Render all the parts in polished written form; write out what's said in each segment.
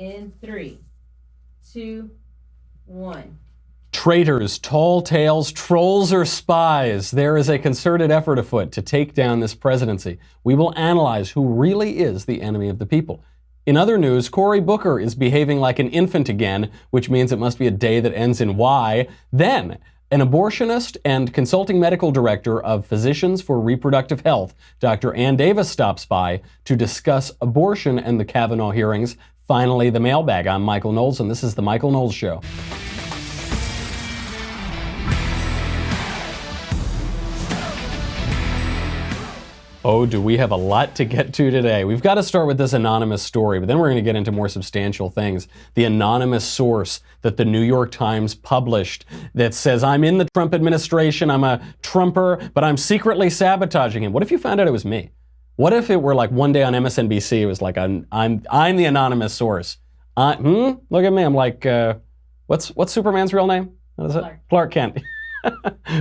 in 3, 2, 1. Traitors, tall tales, trolls, or spies. There is a concerted effort afoot to take down this presidency. We will analyze who really is the enemy of the people. In other news, Cory Booker is behaving like an infant again, which means it must be a day that ends in Y. Then, an abortionist and consulting medical director of Physicians for Reproductive Health, Dr. Ann Davis, stops by to discuss abortion and the Kavanaugh hearings. Finally, the mailbag. I'm Michael Knowles, and this is The Michael Knowles Show. Oh, do we have a lot to get to today. We've got to start with this anonymous story, but then we're going to get into more substantial things. The anonymous source that the New York Times published that says, I'm in the Trump administration, I'm a Trumper, but I'm secretly sabotaging him. What if you found out it was me? What if it were like one day on MSNBC, it was like, I'm the anonymous source. Look at me, I'm like, what's Superman's real name? What is it? Clark Kent.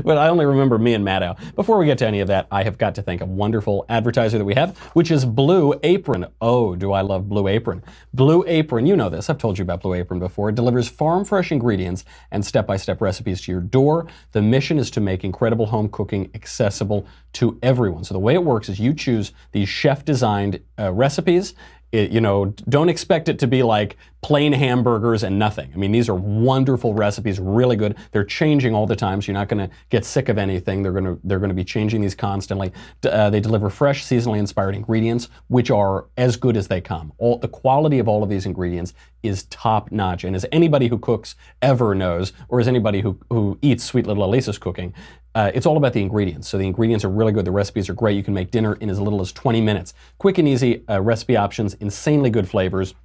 But I only remember me and Maddow. Before we get to any of that, I have got to thank a wonderful advertiser that we have, which is Blue Apron. Oh, do I love Blue Apron. Blue Apron, you know this, I've told you about Blue Apron before. It delivers farm-fresh ingredients and step-by-step recipes to your door. The mission is to make incredible home cooking accessible to everyone. So the way it works is you choose these chef-designed recipes. Don't expect it to be like plain hamburgers and nothing. I mean, these are wonderful recipes, really good. They're changing all the time, so you're not going to get sick of anything. They're going to be changing these constantly. They deliver fresh, seasonally inspired ingredients, which are as good as they come. The quality of all of these ingredients is top notch. And as anybody who cooks ever knows, or as anybody who eats Sweet Little Elisa's cooking, it's all about the ingredients. So the ingredients are really good. The recipes are great. You can make dinner in as little as 20 minutes. Quick and easy recipe options, insanely good flavors,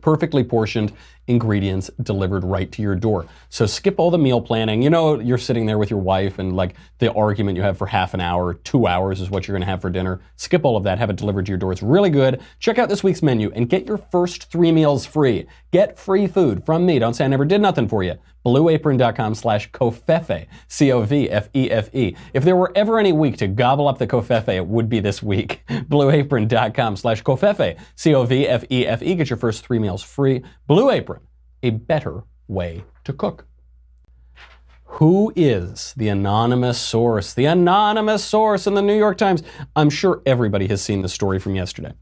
perfectly portioned ingredients delivered right to your door. So skip all the meal planning. You're sitting there with your wife and like the argument you have for half an hour, 2 hours is what you're going to have for dinner. Skip all of that. Have it delivered to your door. It's really good. Check out this week's menu and get your first 3 meals free. Get free food from me. Don't say I never did nothing for you. BlueApron.com/Covfefe, Covfefe. If there were ever any week to gobble up the Covfefe, it would be this week. BlueApron.com/Covfefe, Covfefe. Get your first 3 meals free. Blue Apron, a better way to cook. Who is the anonymous source? The anonymous source in the New York Times. I'm sure everybody has seen the story from yesterday.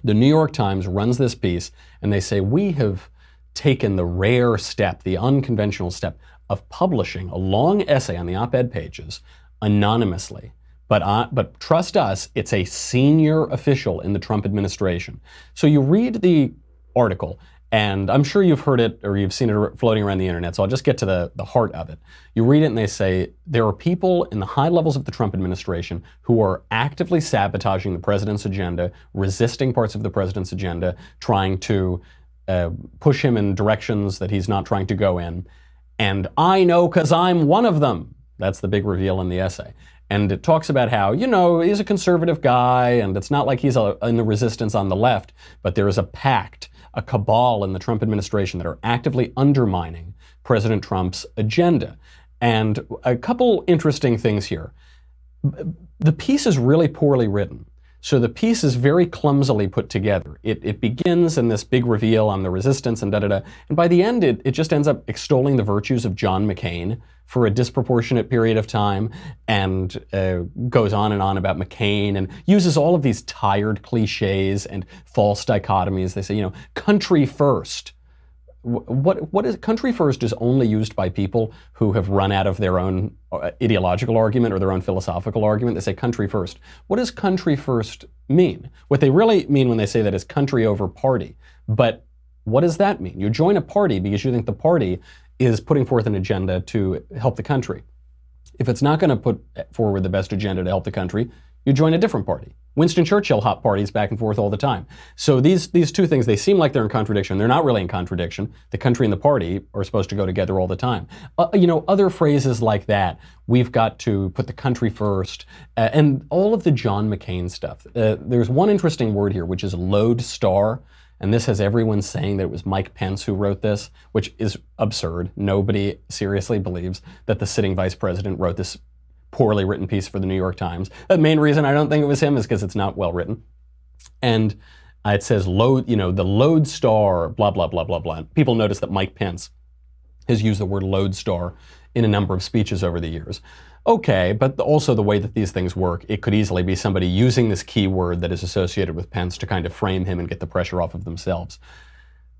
The New York Times runs this piece and they say, we have taken the rare step, the unconventional step of publishing a long essay on the op-ed pages anonymously. But trust us, it's a senior official in the Trump administration. So you read the article, and I'm sure you've heard it or you've seen it floating around the internet, so I'll just get to the heart of it. You read it and they say, there are people in the high levels of the Trump administration who are actively sabotaging the president's agenda, resisting parts of the president's agenda, trying to push him in directions that he's not trying to go in. And I know because I'm one of them. That's the big reveal in the essay. And it talks about how, he's a conservative guy, and it's not like he's in the resistance on the left, but there is a pact, a cabal in the Trump administration that are actively undermining President Trump's agenda. And a couple interesting things here. The piece is really poorly written. So the piece is very clumsily put together. It begins in this big reveal on the resistance and da-da-da. And by the end, it just ends up extolling the virtues of John McCain for a disproportionate period of time and goes on and on about McCain and uses all of these tired cliches and false dichotomies. They say, country first. What is country first is only used by people who have run out of their own ideological argument or their own philosophical argument. They say country first. What does country first mean? What they really mean when they say that is country over party. But what does that mean? You join a party because you think the party is putting forth an agenda to help the country. If it's not going to put forward the best agenda to help the country, you join a different party. Winston Churchill hot parties back and forth all the time. So these two things, they seem like they're in contradiction. They're not really in contradiction. The country and the party are supposed to go together all the time. Other phrases like that, we've got to put the country first, and all of the John McCain stuff. There's one interesting word here, which is lodestar. And this has everyone saying that it was Mike Pence who wrote this, which is absurd. Nobody seriously believes that the sitting vice president wrote this poorly written piece for the New York Times. The main reason I don't think it was him is because it's not well written. And It says the lodestar, blah, blah, blah, blah, blah. People notice that Mike Pence has used the word lodestar in a number of speeches over the years. Okay, but also the way that these things work, it could easily be somebody using this keyword that is associated with Pence to kind of frame him and get the pressure off of themselves.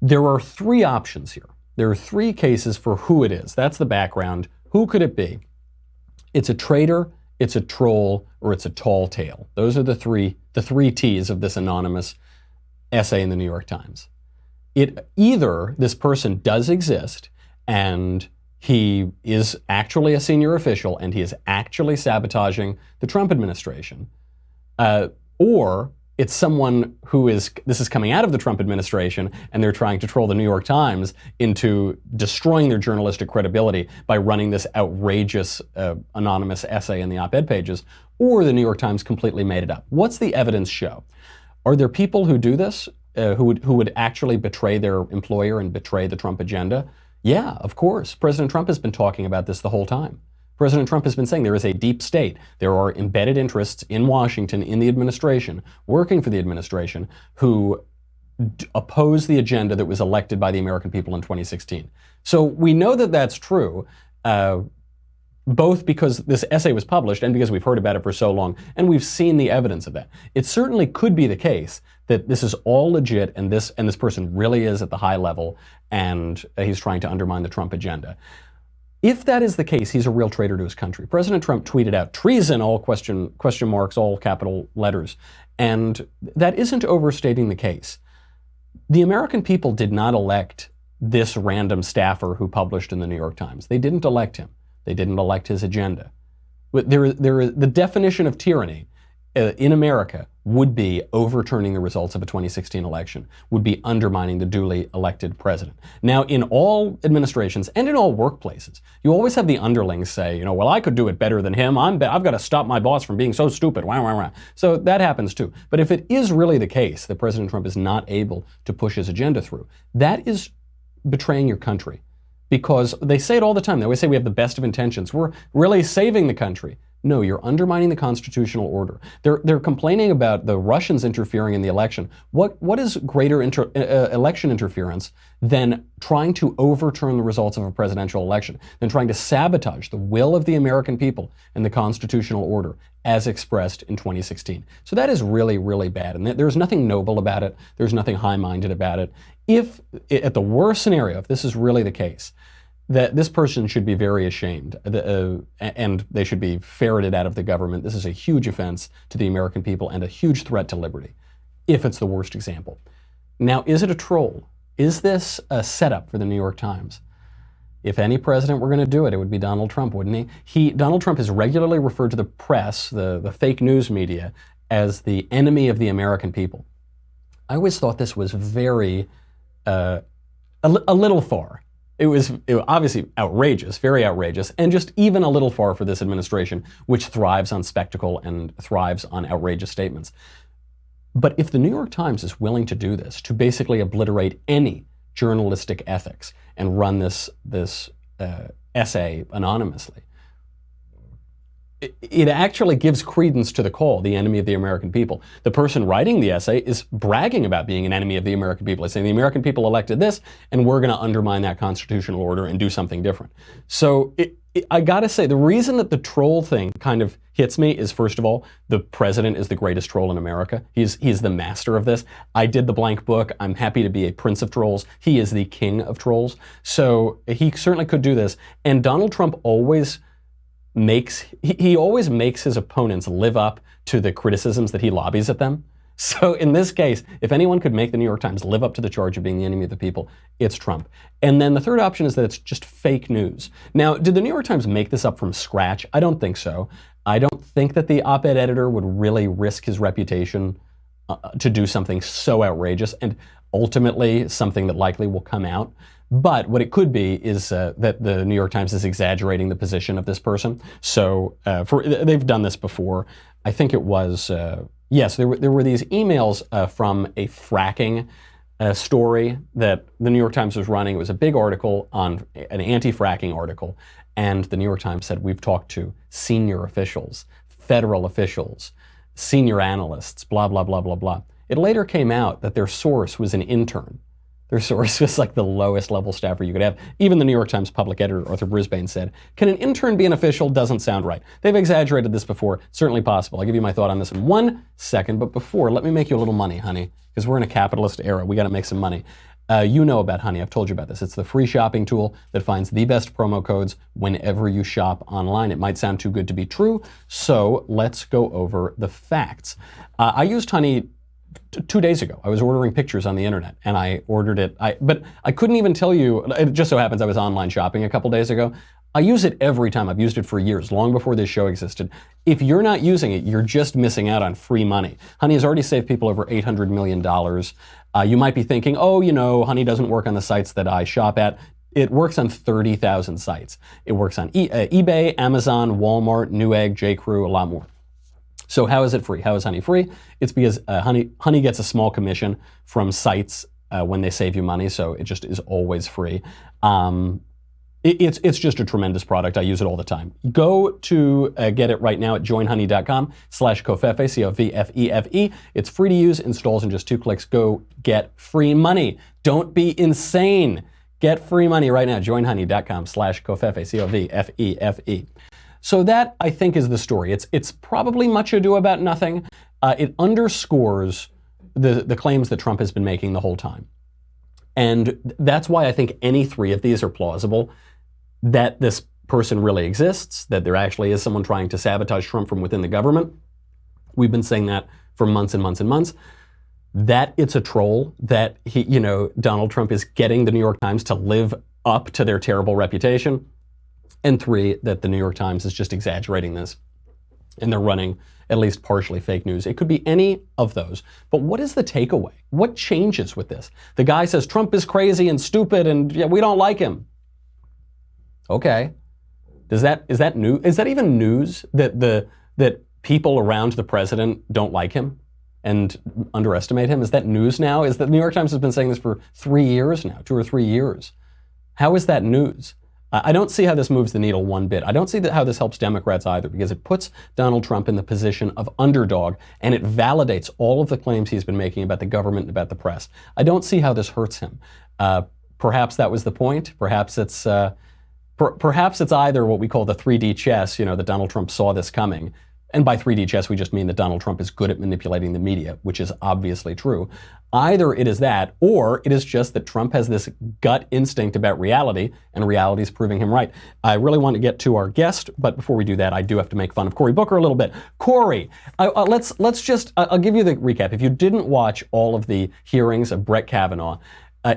There are three options here. There are three cases for who it is. That's the background. Who could it be? It's a traitor, it's a troll, or it's a tall tale. Those are the three T's of this anonymous essay in the New York Times. Either this person does exist and he is actually a senior official and he is actually sabotaging the Trump administration, or it's someone this is coming out of the Trump administration and they're trying to troll the New York Times into destroying their journalistic credibility by running this outrageous anonymous essay in the op-ed pages, or the New York Times completely made it up. What's the evidence show? Are there people who do this, who would actually betray their employer and betray the Trump agenda? Yeah, of course. President Trump has been talking about this the whole time. President Trump has been saying there is a deep state. There are embedded interests in Washington, in the administration, working for the administration, who oppose the agenda that was elected by the American people in 2016. So we know that that's true, both because this essay was published and because we've heard about it for so long and we've seen the evidence of that. It certainly could be the case that this is all legit and this person really is at the high level and he's trying to undermine the Trump agenda. If that is the case, he's a real traitor to his country. President Trump tweeted out treason, all question marks, all capital letters. And that isn't overstating the case. The American people did not elect this random staffer who published in the New York Times. They didn't elect him. They didn't elect his agenda. The definition of tyranny in America would be overturning the results of a 2016 election, would be undermining the duly elected president. Now, in all administrations and in all workplaces, you always have the underlings say, well, I could do it better than him. I've got to stop my boss from being so stupid. Wah, wah, wah. So that happens too. But if it is really the case that President Trump is not able to push his agenda through, that is betraying your country. Because they say it all the time. They always say we have the best of intentions. We're really saving the country. No, you're undermining the constitutional order. They're complaining about the Russians interfering in the election. What is greater election interference than trying to overturn the results of a presidential election, than trying to sabotage the will of the American people and the constitutional order as expressed in 2016? So that is really, really bad. And there's nothing noble about it. There's nothing high-minded about it. If, at the worst scenario, if this is really the case, that this person should be very ashamed and they should be ferreted out of the government. This is a huge offense to the American people and a huge threat to liberty, if it's the worst example. Now, is it a troll? Is this a setup for the New York Times? If any president were going to do it, it would be Donald Trump, wouldn't he? Donald Trump has regularly referred to the press, the fake news media, as the enemy of the American people. I always thought this was very, a little far. It was obviously outrageous, very outrageous, and just even a little far for this administration, which thrives on spectacle and thrives on outrageous statements. But if the New York Times is willing to do this, to basically obliterate any journalistic ethics and run this essay anonymously, it actually gives credence to the call, the enemy of the American people. The person writing the essay is bragging about being an enemy of the American people. It's saying the American people elected this, and we're going to undermine that constitutional order and do something different. So I got to say, the reason that the troll thing kind of hits me is, first of all, the president is the greatest troll in America. He's the master of this. I did the blank book. I'm happy to be a prince of trolls. He is the king of trolls. So he certainly could do this. And Donald Trump always makes his opponents live up to the criticisms that he lobbies at them. So in this case, if anyone could make the New York Times live up to the charge of being the enemy of the people, it's Trump. And then the third option is that it's just fake news. Now, did the New York Times make this up from scratch? I don't think so. I don't think that the op-ed editor would really risk his reputation to do something so outrageous, and ultimately something that likely will come out. But what it could be is that the New York Times is exaggerating the position of this person. So they've done this before. I think it was, yes, there were these emails from a fracking story that the New York Times was running. It was a big article, on an anti-fracking article. And the New York Times said, we've talked to senior officials, federal officials, senior analysts, blah, blah, blah, blah, blah. It later came out that their source was an intern. Their source was like the lowest level staffer you could have. Even the New York Times public editor, Arthur Brisbane, said, "Can an intern be an official? Doesn't sound right." They've exaggerated this before. Certainly possible. I'll give you my thought on this in 1 second. But before, let me make you a little money, honey, because we're in a capitalist era. We got to make some money. You know about Honey. I've told you about this. It's the free shopping tool that finds the best promo codes whenever you shop online. It might sound too good to be true, so let's go over the facts. I used Honey 2 days ago. I was ordering pictures on the internet, and I ordered it. But I couldn't even tell you. It just so happens I was online shopping a couple days ago. I use it every time. I've used it for years, long before this show existed. If you're not using it, you're just missing out on free money. Honey has already saved people over $800 million. You might be thinking, oh, you know, Honey doesn't work on the sites that I shop at. It works on 30,000 sites. It works on eBay, Amazon, Walmart, Newegg, J.Crew, a lot more. So how is it free? How is Honey free? It's because Honey gets a small commission from sites when they save you money, so it just is always free. It's just a tremendous product. I use it all the time. Go to get it right now at joinhoney.com/Covfefe, C-O-V-F-E-F-E. It's free to use, installs in just 2 clicks. Go get free money. Don't be insane. Get free money right now, joinhoney.com/Covfefe, C-O-V-F-E-F-E. So that, I think, is the story. It's probably much ado about nothing. It underscores the claims that Trump has been making the whole time. And that's why I think any 3 of these are plausible, that this person really exists, that there actually is someone trying to sabotage Trump from within the government. We've been saying that for months and months and months. That it's a troll, that Donald Trump is getting the New York Times to live up to their terrible reputation. And 3, that the New York Times is just exaggerating this and they're running at least partially fake news. It could be any of those. But what is the takeaway? What changes with this? The guy says Trump is crazy and stupid and we don't like him. Okay. Is that new? Is that even news that people around the president don't like him and underestimate him? Is that news now? Is that the New York Times has been saying this for 3 years now, 2 or 3 years? How is that news? I don't see how this moves the needle one bit. I don't see how this helps Democrats either, because it puts Donald Trump in the position of underdog and it validates all of the claims he's been making about the government and about the press. I don't see how this hurts him. Perhaps that was the point. Perhaps it's either what we call the 3D chess, that Donald Trump saw this coming. And by 3D chess, we just mean that Donald Trump is good at manipulating the media, which is obviously true. Either it is that, or it is just that Trump has this gut instinct about reality, and reality is proving him right. I really want to get to our guest, but before we do that, I do have to make fun of Cory Booker a little bit. Cory, I'll give you the recap. If you didn't watch all of the hearings of Brett Kavanaugh,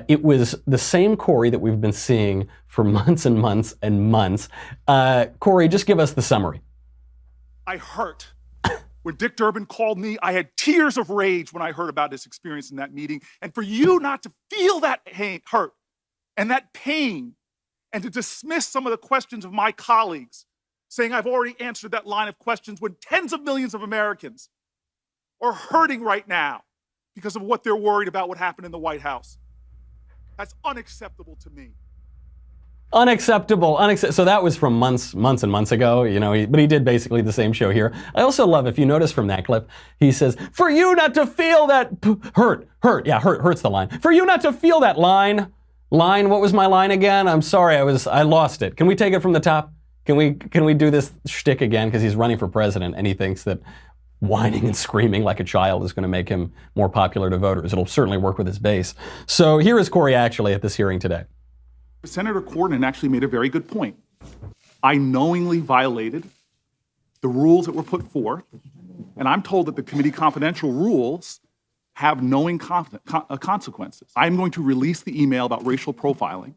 it was the same Cory that we've been seeing for months and months and months. Cory, just give us the summary. I hurt. When Dick Durbin called me, I had tears of rage when I heard about his experience in that meeting. And for you not to feel that hurt and that pain and to dismiss some of the questions of my colleagues, saying I've already answered that line of questions when tens of millions of Americans are hurting right now because of what they're worried about what happened in the White House. That's unacceptable to me. Unacceptable. So that was from months and months ago, but he did basically the same show here. I also love, if you notice from that clip, he says, for you not to feel that hurt's the line. For you not to feel that line, what was my line again? I'm sorry, I lost it. Can we take it from the top? Can we do this shtick again? Because he's running for president and he thinks that whining and screaming like a child is going to make him more popular to voters. It'll certainly work with his base. So here is Cory actually at this hearing today. Senator Cornyn actually made a very good point. I knowingly violated the rules that were put forth, and I'm told that the committee confidential rules have knowing consequences. I'm going to release the email about racial profiling,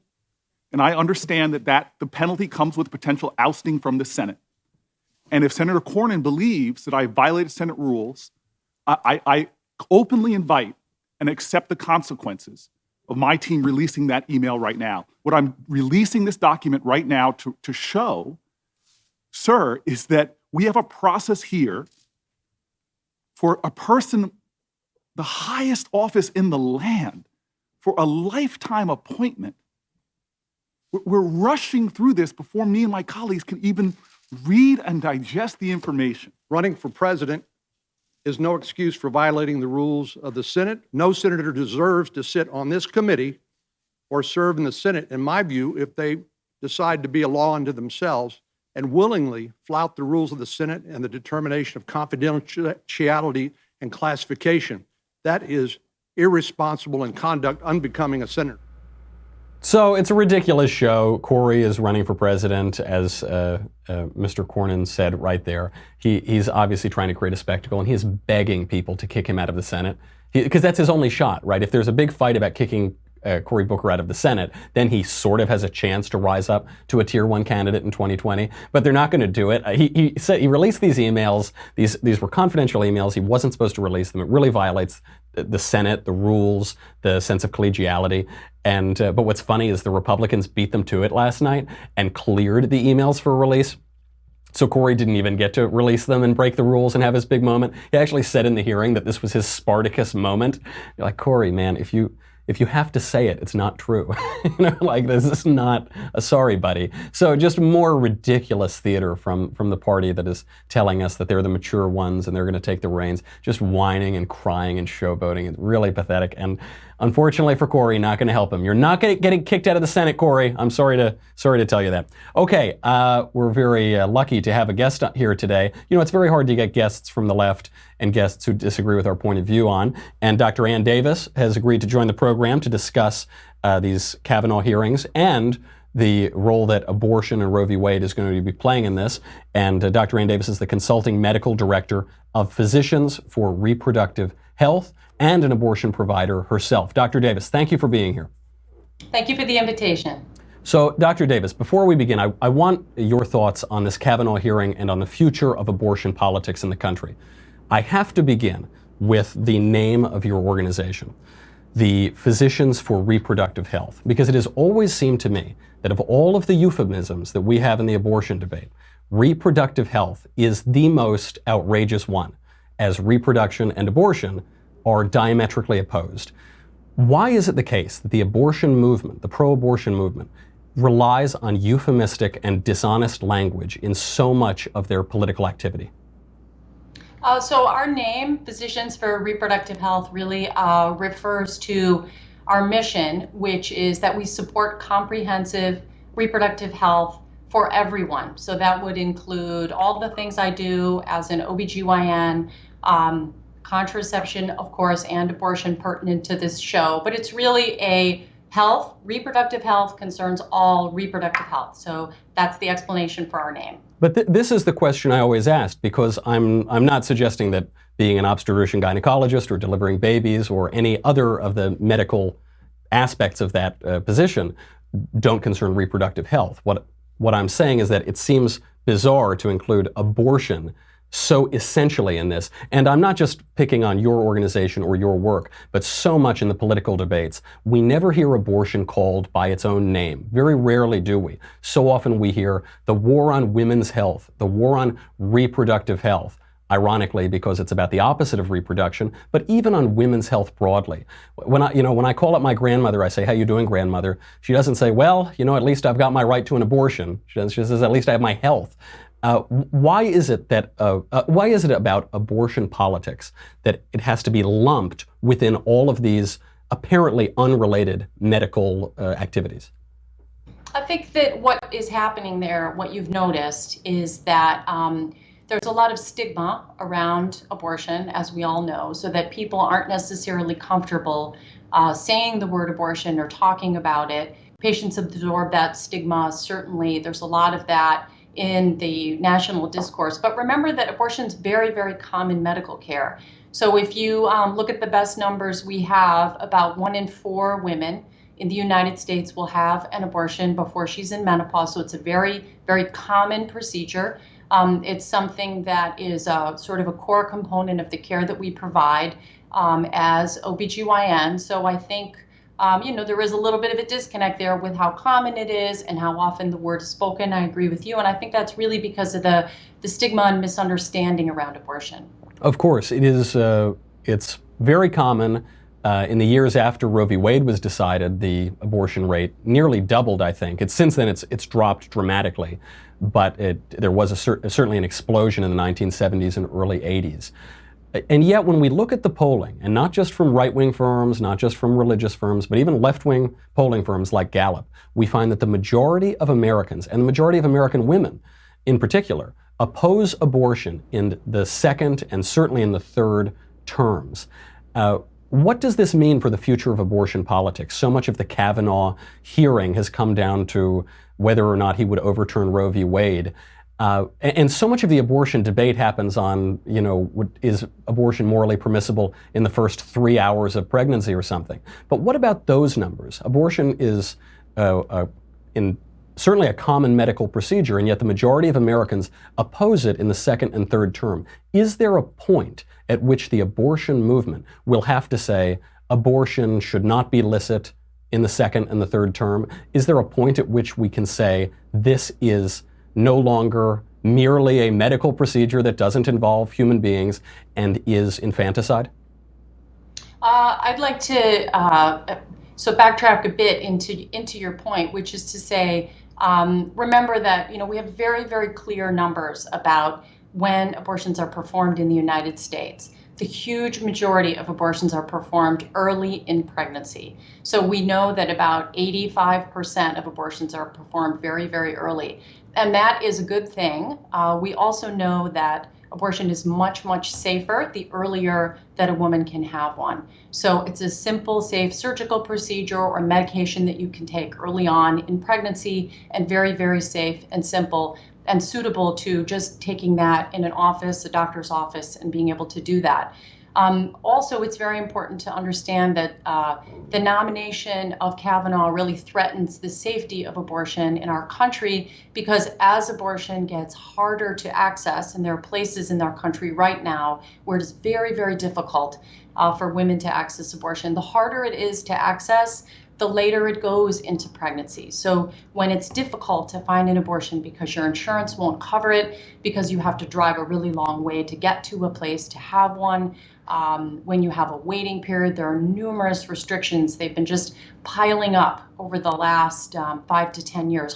and I understand that the penalty comes with potential ousting from the Senate. And if Senator Cornyn believes that I violated Senate rules, I openly invite and accept the consequences of my team releasing that email right now. What I'm releasing this document right now to show, sir, is that we have a process here for a person, the highest office in the land, for a lifetime appointment. We're rushing through this before me and my colleagues can even read and digest the information. Running for president is no excuse for violating the rules of the Senate. No senator deserves to sit on this committee or serve in the Senate, in my view, if they decide to be a law unto themselves and willingly flout the rules of the Senate and the determination of confidentiality and classification. That is irresponsible and conduct unbecoming a senator. So it's a ridiculous show. Corey is running for president, as Mr. Cornyn said right there. He's obviously trying to create a spectacle, and he is begging people to kick him out of the Senate, because that's his only shot, right? If there's a big fight about kicking Cory Booker out of the Senate, then he sort of has a chance to rise up to a tier 1 candidate in 2020. But they're not going to do it. He said he released these emails. These were confidential emails. He wasn't supposed to release them. It really violates the Senate, the rules, the sense of collegiality. And but what's funny is the Republicans beat them to it last night and cleared the emails for release. So Corey didn't even get to release them and break the rules and have his big moment. He actually said in the hearing that this was his Spartacus moment. You're like, Corey, man, if you have to say it, it's not true. Like, this is not a sorry, buddy. So just more ridiculous theater from the party that is telling us that they're the mature ones and they're going to take the reins, just whining and crying and showboating. It's really pathetic. And unfortunately for Corey, not going to help him. You're not getting kicked out of the Senate, Corey. I'm sorry to tell you that. Okay, we're very lucky to have a guest here today. It's very hard to get guests from the left and guests who disagree with our point of view on. And Dr. Ann Davis has agreed to join the program to discuss these Kavanaugh hearings and the role that abortion and Roe v. Wade is going to be playing in this. And Dr. Ann Davis is the consulting medical director of Physicians for Reproductive Health and an abortion provider herself. Dr. Davis, thank you for being here. Thank you for the invitation. So, Dr. Davis, before we begin, I want your thoughts on this Kavanaugh hearing and on the future of abortion politics in the country. I have to begin with the name of your organization, the Physicians for Reproductive Health, because it has always seemed to me that of all of the euphemisms that we have in the abortion debate, reproductive health is the most outrageous one, as reproduction and abortion are diametrically opposed. Why is it the case that the abortion movement, the pro-abortion movement, relies on euphemistic and dishonest language in so much of their political activity? So our name, Physicians for Reproductive Health, really refers to our mission, which is that we support comprehensive reproductive health for everyone. So that would include all the things I do as an OBGYN, contraception, of course, and abortion pertinent to this show. But it's really a health, reproductive health concerns all reproductive health. So that's the explanation for our name. But this is the question I always asked, because I'm not suggesting that being an obstetrician gynecologist or delivering babies or any other of the medical aspects of that position don't concern reproductive health. What I'm saying is that it seems bizarre to include abortion so essentially in this. And I'm not just picking on your organization or your work, but so much in the political debates. We never hear abortion called by its own name. Very rarely do we. So often we hear the war on women's health, the war on reproductive health, ironically, because it's about the opposite of reproduction, but even on women's health broadly. When I call up my grandmother, I say, "How you doing, grandmother?" She doesn't say, "Well, at least I've got my right to an abortion." She says, "At least I have my health." Why is it about abortion politics that it has to be lumped within all of these apparently unrelated medical activities? I think that what is happening there, what you've noticed, is that there's a lot of stigma around abortion, as we all know, so that people aren't necessarily comfortable saying the word abortion or talking about it. Patients absorb that stigma. Certainly, there's a lot of that in the national discourse. But remember that abortion is very, very common medical care. So if you look at the best numbers we have, about 1 in 4 women in the United States will have an abortion before she's in menopause. So it's a very, very common procedure. It's something that is sort of a core component of the care that we provide as OBGYN. So I think there is a little bit of a disconnect there with how common it is and how often the word is spoken. I agree with you. And I think that's really because of the stigma and misunderstanding around abortion. Of course, it is. It's very common. In the years after Roe v. Wade was decided, the abortion rate nearly doubled, I think. Since then, it's dropped dramatically. But there was certainly an explosion in the 1970s and early 80s. And yet, when we look at the polling, and not just from right-wing firms, not just from religious firms, but even left-wing polling firms like Gallup, we find that the majority of Americans, and the majority of American women in particular, oppose abortion in the second and certainly in the third terms. What does this mean for the future of abortion politics? So much of the Kavanaugh hearing has come down to whether or not he would overturn Roe v. Wade. And so much of the abortion debate happens on, is abortion morally permissible in the first 3 hours of pregnancy or something? But what about those numbers? Abortion is certainly a common medical procedure, and yet the majority of Americans oppose it in the second and third term. Is there a point at which the abortion movement will have to say abortion should not be licit in the second and the third term? Is there a point at which we can say this is no longer merely a medical procedure that doesn't involve human beings and is infanticide? I'd like to so backtrack a bit into your point, which is to say, remember that we have very, very clear numbers about when abortions are performed in the United States. The huge majority of abortions are performed early in pregnancy. So we know that about 85% of abortions are performed very, very early. And that is a good thing. We also know that abortion is much, much safer the earlier that a woman can have one. So it's a simple, safe surgical procedure or medication that you can take early on in pregnancy, and very, very safe and simple and suitable to just taking that in an office, a doctor's office, and being able to do that. Also, it's very important to understand that the nomination of Kavanaugh really threatens the safety of abortion in our country, because as abortion gets harder to access, and there are places in our country right now where it is very, very difficult for women to access abortion, the harder it is to access, the later it goes into pregnancy. So when it's difficult to find an abortion because your insurance won't cover it, because you have to drive a really long way to get to a place to have one, when you have a waiting period, there are numerous restrictions. They've been just piling up over the last 5 to 10 years,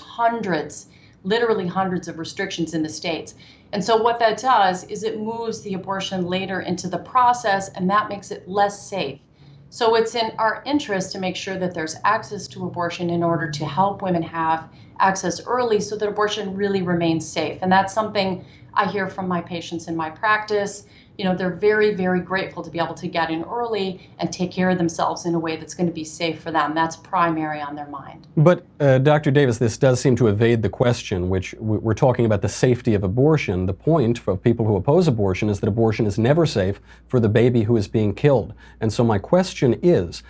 literally hundreds of restrictions in the states. And so what that does is it moves the abortion later into the process, and that makes it less safe. So it's in our interest to make sure that there's access to abortion in order to help women have access early so that abortion really remains safe. And that's something I hear from my patients in my practice. They're very, very grateful to be able to get in early and take care of themselves in a way that's going to be safe for them. That's primary on their mind. But Dr. Davis, this does seem to evade the question, which we're talking about the safety of abortion. The point for people who oppose abortion is that abortion is never safe for the baby who is being killed. And so my question is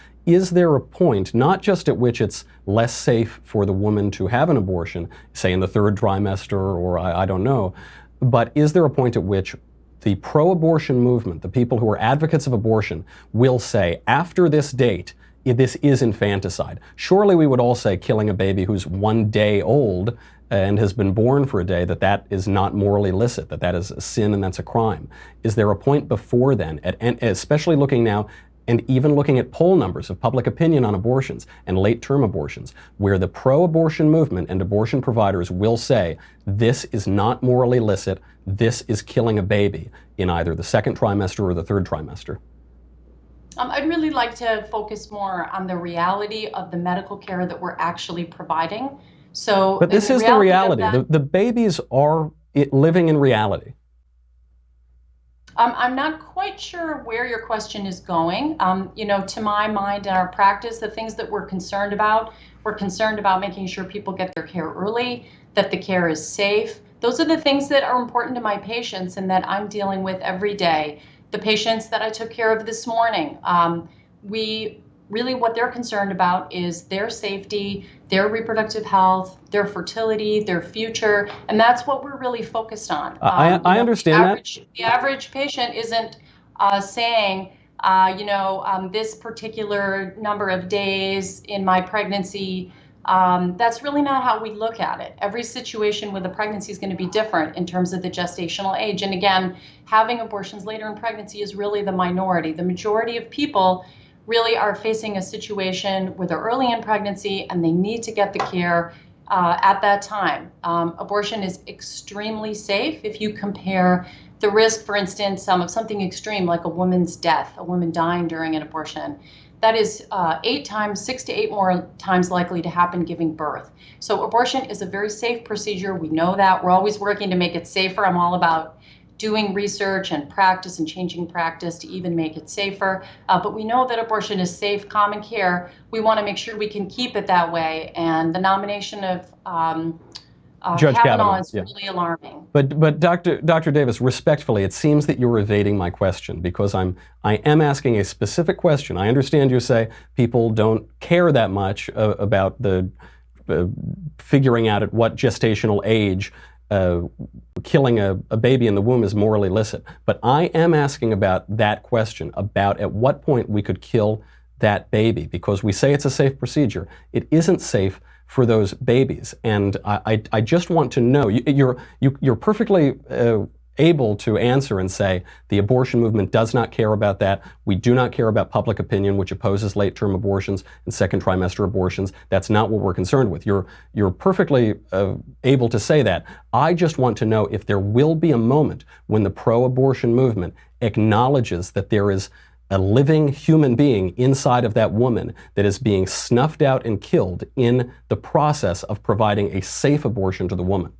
there a point, not just at which it's less safe for the woman to have an abortion, say in the third trimester or I don't know, but is there a point at which the pro-abortion movement, the people who are advocates of abortion, will say, after this date, this is infanticide? Surely we would all say killing a baby who's 1 day old and has been born for a day, that is not morally licit, that is a sin and that's a crime. Is there a point before then, and especially looking now, and even looking at poll numbers of public opinion on abortions and late-term abortions, where the pro-abortion movement and abortion providers will say, this is not morally licit, this is killing a baby in either the second trimester or the third trimester? I'd really like to focus more on the reality of the medical care that we're actually providing. But this is the reality. The babies are living in reality. I'm not quite sure where your question is going. To my mind, in our practice, the things that we're concerned about making sure people get their care early, that the care is safe. Those are the things that are important to my patients and that I'm dealing with every day. The patients that I took care of this morning, what they're concerned about is their safety, their reproductive health, their fertility, their future, and that's what we're really focused on. I understand that. The average patient isn't saying, this particular number of days in my pregnancy. That's really not how we look at it. Every situation with a pregnancy is going to be different in terms of the gestational age. And again, having abortions later in pregnancy is really the minority. The majority of people really are facing a situation where they're early in pregnancy and they need to get the care at that time. Abortion is extremely safe if you compare the risk, for instance, of something extreme like a woman's death, a woman dying during an abortion, that is 6 to 8 more times likely to happen giving birth. So abortion is a very safe procedure. We know that. We're always working to make it safer. I'm all about doing research and practice and changing practice to even make it safer. But we know that abortion is safe, common care. We want to make sure we can keep it that way. And the nomination of Judge Kavanaugh is really alarming. But Dr. Davis, respectfully, it seems that you're evading my question because I am asking a specific question. I understand you say people don't care that much about the figuring out at what gestational age killing a baby in the womb is morally illicit. But I am asking about that question, about at what point we could kill that baby, because we say it's a safe procedure. It isn't safe for those babies. And I just want to know, you're perfectly able to answer and say the abortion movement does not care about that. We do not care about public opinion, which opposes late-term abortions and second trimester abortions. That's not what we're concerned with. You're perfectly able to say that. I just want to know if there will be a moment when the pro-abortion movement acknowledges that there is a living human being inside of that woman that is being snuffed out and killed in the process of providing a safe abortion to the woman.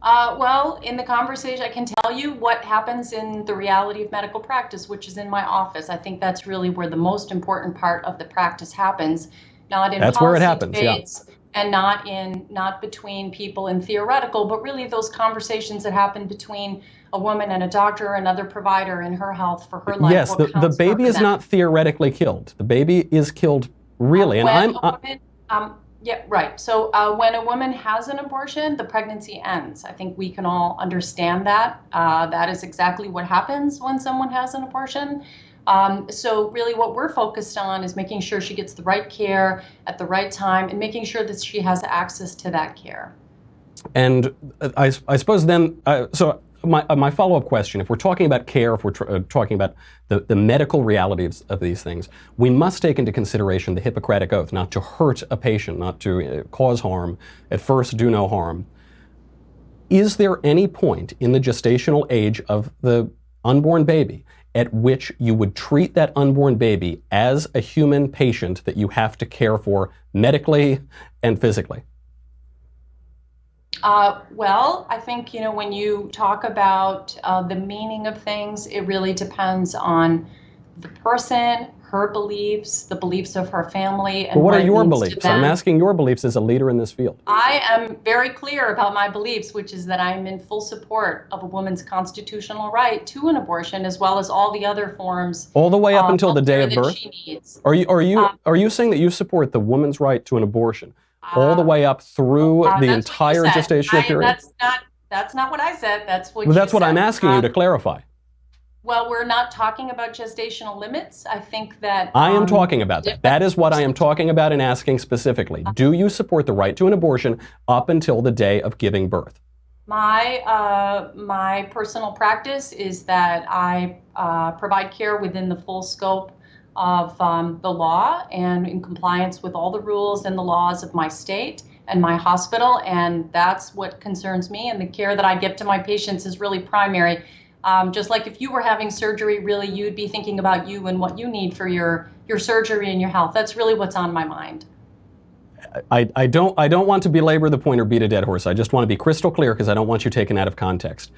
Well, in the conversation, I can tell you what happens in the reality of medical practice, which is in my office. I think that's really where the most important part of the practice happens, not in that's policy where it happens, debates, yeah. And not between people in theoretical, but really those conversations that happen between a woman and a doctor or another provider in her health for her life. Yes, the baby is not theoretically killed. The baby is killed really, Yeah, right. So when a woman has an abortion, the pregnancy ends. I think we can all understand that. That is exactly what happens when someone has an abortion. So really what we're focused on is making sure she gets the right care at the right time and making sure that she has access to that care. And I suppose then, so my follow-up question, if we're talking about care, if we're talking about the medical realities of these things, we must take into consideration the Hippocratic Oath, not to hurt a patient, not to cause harm, at first do no harm. Is there any point in the gestational age of the unborn baby at which you would treat that unborn baby as a human patient that you have to care for medically and physically? Well, I think, when you talk about the meaning of things, it really depends on the person, her beliefs, the beliefs of her family. And what are your beliefs? I'm asking your beliefs as a leader in this field. I am very clear about my beliefs, which is that I'm in full support of a woman's constitutional right to an abortion, as well as all the other forms. All the way up until the day of birth? She needs. Are you saying that you support the woman's right to an abortion all the way up through the entire gestational period? That's not what I said. That's what. Well, that's what I'm asking you to clarify. Well, we're not talking about gestational limits. I think that I am talking about that. That is what I am talking about and asking specifically. Do you support the right to an abortion up until the day of giving birth? My personal practice is that I provide care within the full scope of the law and in compliance with all the rules and the laws of my state and my hospital, and that's what concerns me. And the care that I give to my patients is really primary. Just like if you were having surgery, really you'd be thinking about you and what you need for your surgery and your health. That's really what's on my mind. I don't want to belabor the point or beat a dead horse. I just want to be crystal clear because I don't want you taken out of context.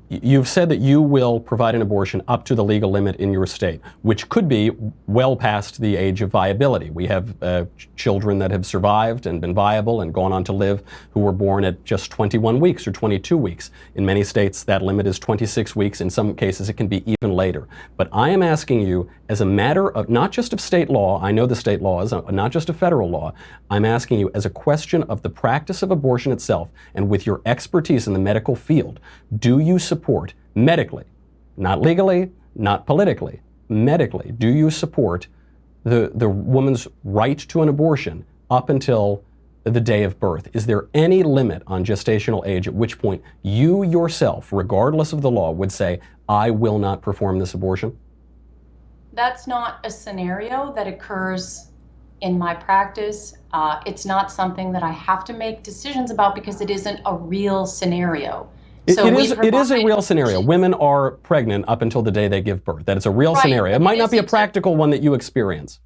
You've said that you will provide an abortion up to the legal limit in your state, which could be well past the age of viability. We have children that have survived and been viable and gone on to live who were born at just 21 weeks or 22 weeks. In many states, that limit is 26 weeks. In some cases, it can be even later. But I am asking you, as a matter of not just of state law, I know the state law is not just a federal law, I'm asking you as a question of the practice of abortion itself, and with your expertise in the medical field, do you support medically, not legally, not politically, medically, do you support the woman's right to an abortion up until the day of birth? Is there any limit on gestational age at which point you yourself, regardless of the law, would say, I will not perform this abortion? That's not a scenario that occurs in my practice. It's not something that I have to make decisions about because it isn't a real scenario. It is a real scenario. Women are pregnant up until the day they give birth. That is a real scenario. It might not be a practical one that you experience.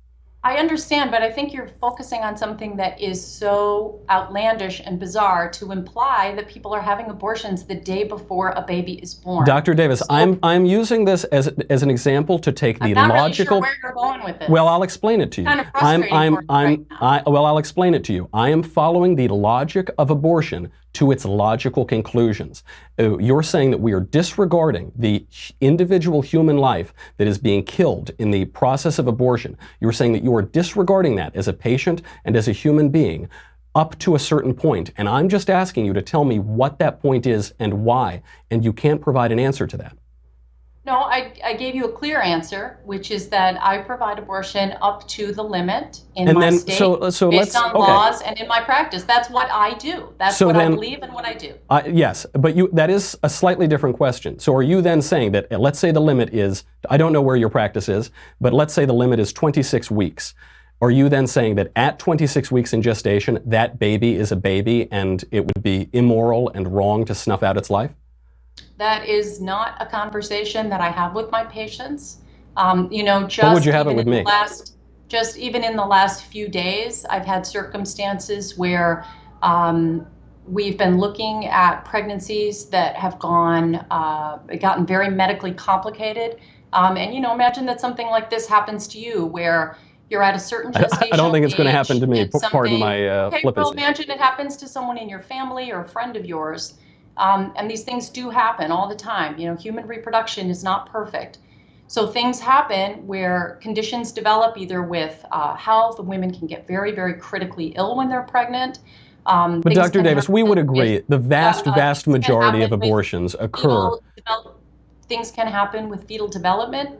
I understand, but I think you're focusing on something that is so outlandish and bizarre to imply that people are having abortions the day before a baby is born. Dr. Davis, I'm using this as an example to take the I'm not logical. really sure where you're going with it. Well, I'll explain it to you. Kind of frustrating Well, I'll explain it to you. I am following the logic of abortion to its logical conclusions. You're saying that we are disregarding the individual human life that is being killed in the process of abortion. You're saying that you are disregarding that as a patient and as a human being up to a certain point. And I'm just asking you to tell me what that point is and why. And you can't provide an answer to that. No, I gave you a clear answer, which is that I provide abortion up to the limit in my state based on laws and in my practice. That's what I do. That's what I believe and what I do. Yes, but that is a slightly different question. So are you then saying that, let's say the limit is, I don't know where your practice is, but let's say the limit is 26 weeks. Are you then saying that at 26 weeks in gestation, that baby is a baby and it would be immoral and wrong to snuff out its life? That is not a conversation that I have with my patients. What would you have it with me? Just even in the last few days, I've had circumstances where we've been looking at pregnancies that have gotten very medically complicated. And imagine that something like this happens to you, where you're at a certain gestational I don't think it's going to happen to me. Pardon my flippancy. Well, imagine it happens to someone in your family or a friend of yours. And these things do happen all the time. Human reproduction is not perfect. So things happen where conditions develop either with health. Women can get very, very critically ill when they're pregnant. But Dr. Davis, we would agree the vast majority of abortions occur. Things can happen with fetal development.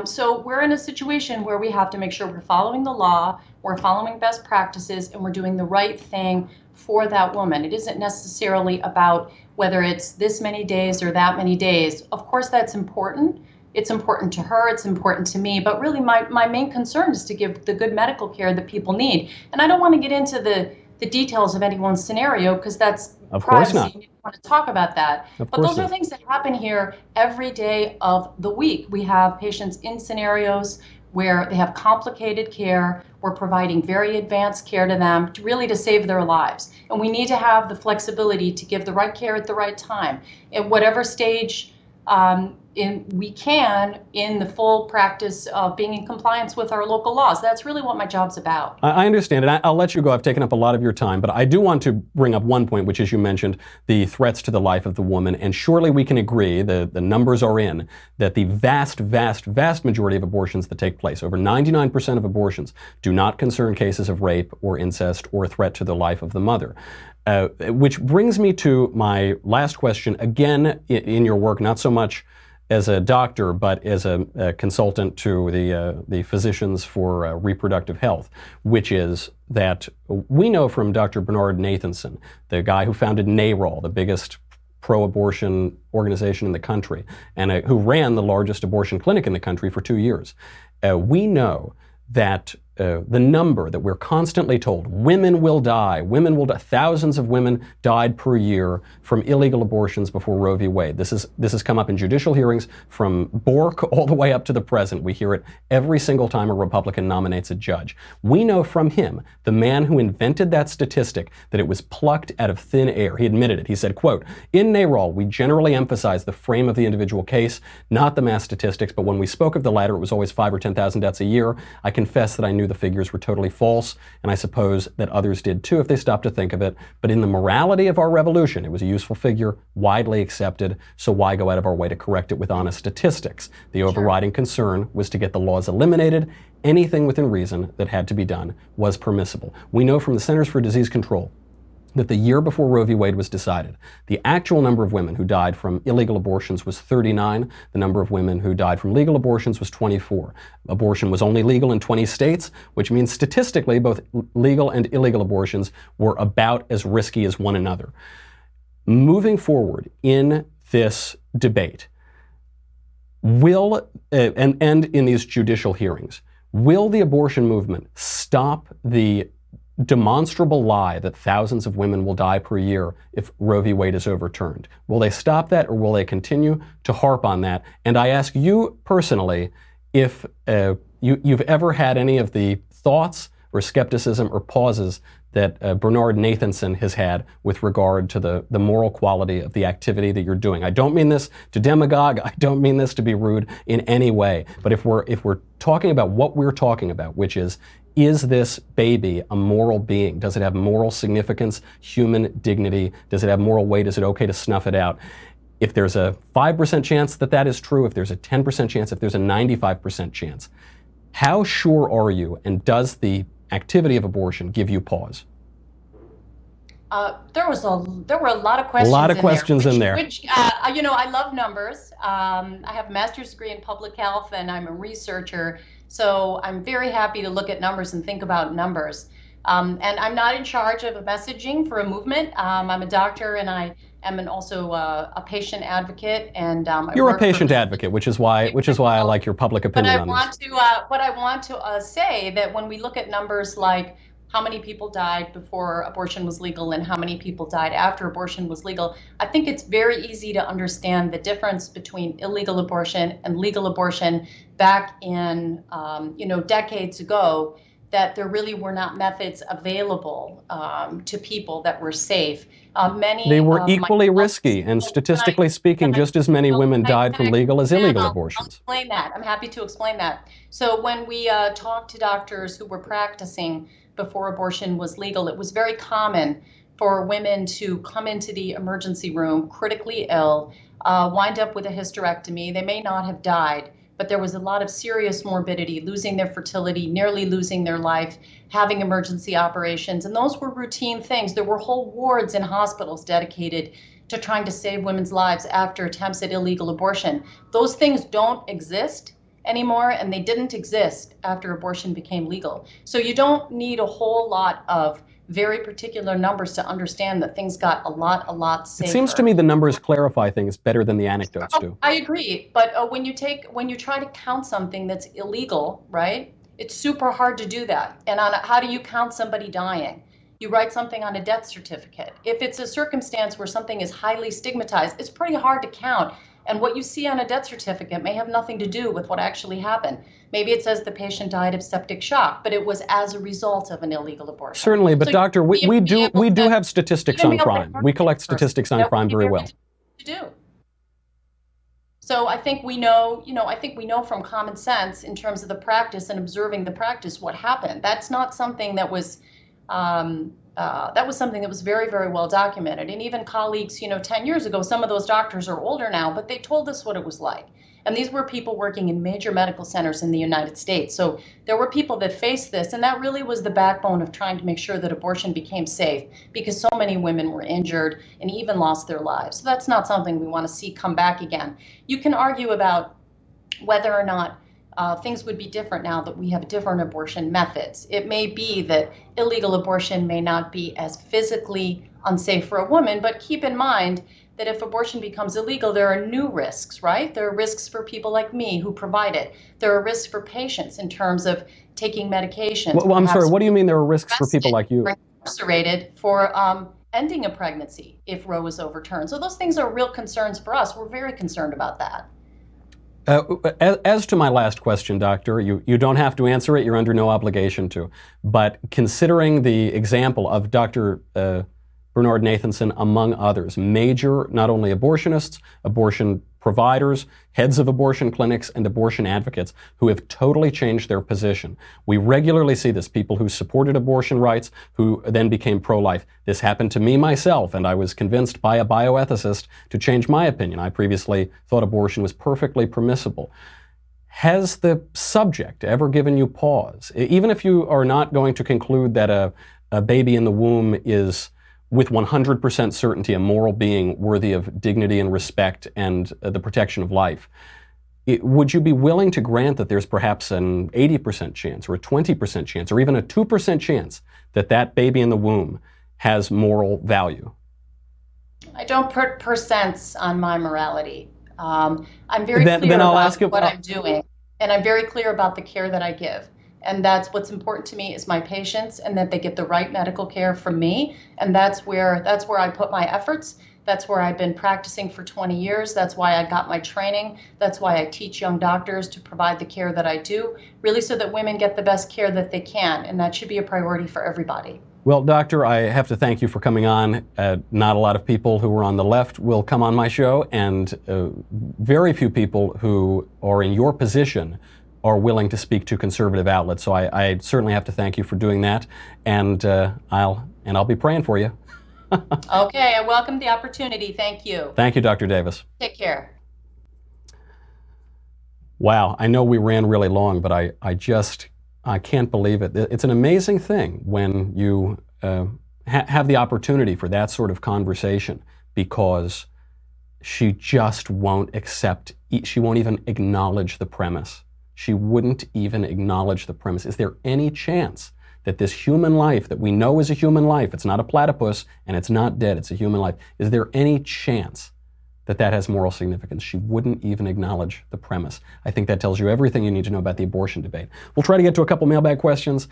So we're in a situation where we have to make sure we're following the law, we're following best practices, and we're doing the right thing for that woman. It isn't necessarily about whether it's this many days or that many days. Of course, that's important. It's important to her, it's important to me, but really my main concern is to give the good medical care that people need. And I don't want to get into the details of anyone's scenario because that's privacy. You don't want to talk about that. But those are things that happen here every day of the week. We have patients in scenarios where they have complicated care. We're providing very advanced care to them to save their lives. And we need to have the flexibility to give the right care at the right time at whatever stage we can in the full practice of being in compliance with our local laws. That's really what my job's about. I understand, and I'll let you go. I've taken up a lot of your time, but I do want to bring up one point, which is you mentioned the threats to the life of the woman, and surely we can agree, the numbers are in, that the vast majority of abortions that take place, over 99% of abortions, do not concern cases of rape or incest or a threat to the life of the mother. Which brings me to my last question, again, in your work, not so much as a doctor, but as a consultant to the physicians for reproductive health, which is that we know from Dr. Bernard Nathanson, the guy who founded NARAL, the biggest pro-abortion organization in the country, and who ran the largest abortion clinic in the country for 2 years. We know that the number that we're constantly told, women will die, thousands of women died per year from illegal abortions before Roe v. Wade. This has come up in judicial hearings from Bork all the way up to the present. We hear it every single time a Republican nominates a judge. We know from him, the man who invented that statistic, that it was plucked out of thin air. He admitted it. He said, quote, "In NARAL, we generally emphasize the frame of the individual case, not the mass statistics, but when we spoke of the latter, it was always 5,000 or 10,000 deaths a year. I confess that I knew the figures were totally false, and I suppose that others did too if they stopped to think of it. But in the morality of our revolution, it was a useful figure, widely accepted, so why go out of our way to correct it with honest statistics? The overriding concern was to get the laws eliminated. Anything within reason that had to be done was permissible." We know from the Centers for Disease Control that the year before Roe v. Wade was decided, the actual number of women who died from illegal abortions was 39. The number of women who died from legal abortions was 24. Abortion was only legal in 20 states, which means statistically both legal and illegal abortions were about as risky as one another. Moving forward in this debate, and in these judicial hearings, will the abortion movement stop the demonstrable lie that thousands of women will die per year if Roe v. Wade is overturned? Will they stop that, or will they continue to harp on that? And I ask you personally if you've ever had any of the thoughts or skepticism or pauses that Bernard Nathanson has had with regard to the moral quality of the activity that you're doing. I don't mean this to demagogue. I don't mean this to be rude in any way. But if we're talking about what we're talking about, which is this baby a moral being? Does it have moral significance, human dignity? Does it have moral weight? Is it okay to snuff it out? If there's a 5% chance that that is true, if there's a 10% chance, if there's a 95% chance, how sure are you, and does the activity of abortion give you pause? There were a lot of questions. A lot of questions in there. Which you know, I love numbers. I have a master's degree in public health, and I'm a researcher. So I'm very happy to look at numbers and think about numbers. And I'm not in charge of messaging for a movement. I'm a doctor, and I am also a patient advocate. And you're a patient advocate, which is why I like your public opinion on this. But I want to say that when we look at numbers like how many people died before abortion was legal and how many people died after abortion was legal, I think it's very easy to understand the difference between illegal abortion and legal abortion back in, decades ago, that there really were not methods available to people that were safe. They were equally risky, and statistically speaking, just as many women died from legal as illegal abortions. I'll explain that. I'm happy to explain that. So when we talked to doctors who were practicing before abortion was legal, it was very common for women to come into the emergency room critically ill, wind up with a hysterectomy. They may not have died, but there was a lot of serious morbidity, losing their fertility, nearly losing their life, having emergency operations. And those were routine things. There were whole wards in hospitals dedicated to trying to save women's lives after attempts at illegal abortion. Those things don't exist anymore, and they didn't exist after abortion became legal. So you don't need a whole lot of very particular numbers to understand that things got a lot safer. It seems to me the numbers clarify things better than the anecdotes do. I agree, but when you try to count something that's illegal, right? It's super hard to do that. And how do you count somebody dying? You write something on a death certificate. If it's a circumstance where something is highly stigmatized, it's pretty hard to count. And what you see on a death certificate may have nothing to do with what actually happened. Maybe it says the patient died of septic shock, but it was as a result of an illegal abortion. Certainly, but so doctor, we do have statistics on crime. We collect statistics on crime very well. To do. So I think we know, from common sense in terms of the practice and observing the practice what happened. That's not something that was something that was very, very well documented. And even colleagues, 10 years ago, some of those doctors are older now, but they told us what it was like. And these were people working in major medical centers in the United States. So there were people that faced this, and that really was the backbone of trying to make sure that abortion became safe, because so many women were injured and even lost their lives. So that's not something we want to see come back again. You can argue about whether or not things would be different now that we have different abortion methods. It may be that illegal abortion may not be as physically unsafe for a woman, but keep in mind that if abortion becomes illegal, there are new risks, right? There are risks for people like me who provide it. There are risks for patients in terms of taking medications. Well, I'm sorry, what do you mean there are risks for people like you? Incarcerated for ending a pregnancy if Roe is overturned. So those things are real concerns for us. We're very concerned about that. As to my last question, doctor, you don't have to answer it. You're under no obligation to. But considering the example of Dr. Bernard Nathanson, among others, major, not only abortionists, abortion providers, heads of abortion clinics, and abortion advocates who have totally changed their position. We regularly see this, people who supported abortion rights who then became pro-life. This happened to me myself, and I was convinced by a bioethicist to change my opinion. I previously thought abortion was perfectly permissible. Has the subject ever given you pause? Even if you are not going to conclude that a baby in the womb is with 100% certainty a moral being worthy of dignity and respect and the protection of life, would you be willing to grant that there's perhaps an 80% chance or a 20% chance or even a 2% chance that that baby in the womb has moral value? I don't put percents on my morality. I'm very clear about what I'm doing, and I'm very clear about the care that I give. And that's what's important to me is my patients and that they get the right medical care from me. And that's where I put my efforts. That's where I've been practicing for 20 years. That's why I got my training. That's why I teach young doctors to provide the care that I do, really so that women get the best care that they can. And that should be a priority for everybody. Well, doctor, I have to thank you for coming on. Not a lot of people who are on the left will come on my show, and very few people who are in your position are willing to speak to conservative outlets. So I certainly have to thank you for doing that, and I'll be praying for you. Okay, I welcome the opportunity. Thank you. Thank you, Dr. Davis. Take care. Wow, I know we ran really long, but I can't believe it. It's an amazing thing when you have the opportunity for that sort of conversation, because she just won't accept, she won't even acknowledge the premise. She wouldn't even acknowledge the premise. Is there any chance that this human life that we know is a human life, it's not a platypus and it's not dead, it's a human life, is there any chance that that has moral significance? She wouldn't even acknowledge the premise. I think that tells you everything you need to know about the abortion debate. We'll try to get to a couple mailbag questions.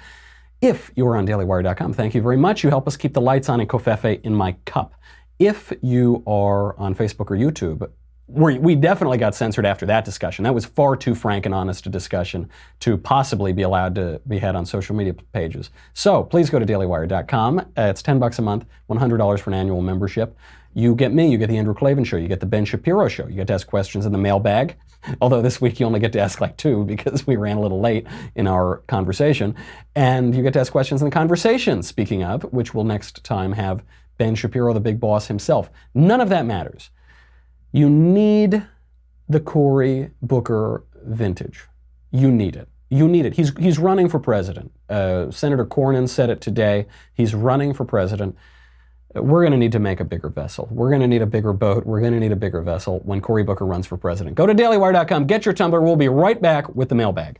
If you are on dailywire.com, thank you very much. You help us keep the lights on and covfefe in my cup. If you are on Facebook or YouTube, we definitely got censored after that discussion. That was far too frank and honest a discussion to possibly be allowed to be had on social media pages. So please go to dailywire.com. It's $10 a month, $100 for an annual membership. You get me, you get the Andrew Klavan Show, you get the Ben Shapiro Show, you get to ask questions in the mailbag. Although this week you only get to ask like 2 because we ran a little late in our conversation. And you get to ask questions in the conversation, speaking of, which will next time have Ben Shapiro, the big boss himself. None of that matters. You need the Cory Booker vintage. You need it. You need it. He's running for president. Senator Cornyn said it today. He's running for president. We're going to need to make a bigger vessel. We're going to need a bigger boat. We're going to need a bigger vessel when Cory Booker runs for president. Go to dailywire.com, get your tumbler. We'll be right back with the mailbag.